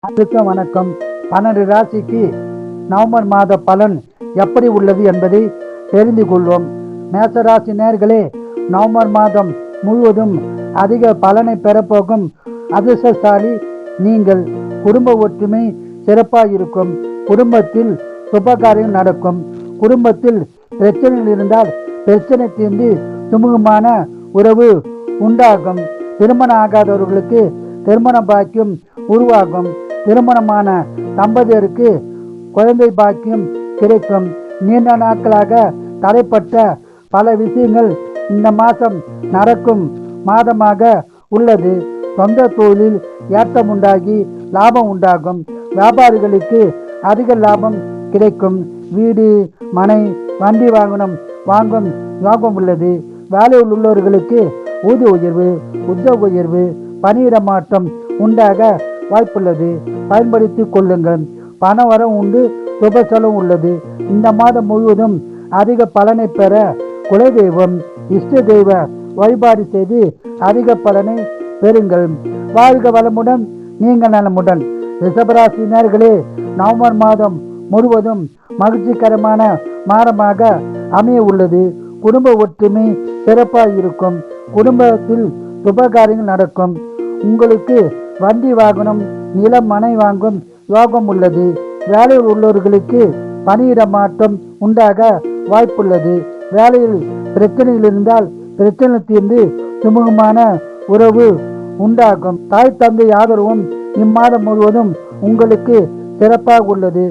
அனைவருக்கும் வணக்கம். 12 ராசிக்கு நவம்பர் மாத பலன் எப்படி உள்ளது என்பதை தெரிந்து கொள்வோம். மேசராசி நேயர்களே, நவம்பர் மாதம் முழுவதும் அதிக பலனை பெறப்போகும் அதிர்ஷ்டசாலி நீங்கள். குடும்ப ஒற்றுமை சிறப்பாக இருக்கும். குடும்பத்தில் சுபகாரியம் நடக்கும். குடும்பத்தில் பிரச்சனைகள் இருந்தால் பிரச்சனை தீர்ந்து சுமூகமான உறவு உண்டாகும். திருமணம் ஆகாதவர்களுக்கு திருமண பாக்கியம் உருவாகும். திருமணமான தம்பதியருக்கு குழந்தை பாக்கியம் கிடைக்கும். நீண்ட நாட்களாக தடைப்பட்ட பல விஷயங்கள் இந்த மாதம் நடக்கும் மாதமாக உள்ளது. சொந்த தொழிலில் ஏற்றம் உண்டாகி லாபம் உண்டாகும். வியாபாரிகளுக்கு அதிக லாபம் கிடைக்கும். வீடு, மனை, வண்டி வாங்கும் யோகம் உள்ளது. வேலையில் உள்ளவர்களுக்கு ஊதிய உயர்வு, உத்தியோக உயர்வு, பணியிட மாற்றம் உண்டாக வாய்ப்புள்ளது. பயன்படுத்தி கொள்ளுங்கள். பண வரம் உண்டு, சுப செலவு உள்ளது. இந்த மாதம் முழுவதும் அதிக பலனை பெற குலதெய்வம், இஷ்ட தெய்வ வழிபாடு செய்து அதிக பலனை பெறுங்கள். வாழ்க வளமுடன், நீங்கள் நலமுடன். ரிஷபராசினியர்களே, நவம்பர் மாதம் முழுவதும் மகிழ்ச்சிகரமான மாதமாக அமைய உள்ளது. குடும்ப ஒற்றுமை சிறப்பாக இருக்கும். குடும்பத்தில் சுபகாரியங்கள் நடக்கும். உங்களுக்கு வண்டி வாகனம், நிலம், மனை வாங்கும் யோகம் உள்ளது. வேலையில் உள்ளவர்களுக்கு பணியிட மாற்றம் உண்டாக வாய்ப்புள்ளது. வேலையில் பிரச்சனைகள் இருந்தால் பிரச்சனை தீர்ந்து சுமூகமான உறவு உண்டாகும். தாய் தந்தை ஆதரவும் இம்மாதம் முழுவதும் உங்களுக்கு சிறப்பாக உள்ளது.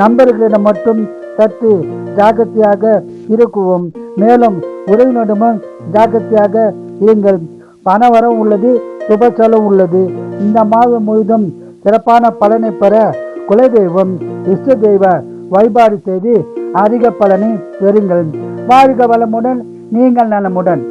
நண்பர்களிடம் மட்டும் சற்று ஜாக்கிரதையாக இருக்குவோம். மேலும் உறவினரிடமும் ஜாக்கிரதையாக இருங்கள். பணவரம் உள்ளது, சுப செலவு உள்ளது. இந்த மாதம் முழுவதும் சிறப்பான பலனை பெற குலதெய்வம், இஷ்ட தெய்வ வழிபாடு செய்து அதிக பலனை பெறுங்கள். வாழ்க வளமுடன், நீங்கள் நலமுடன்.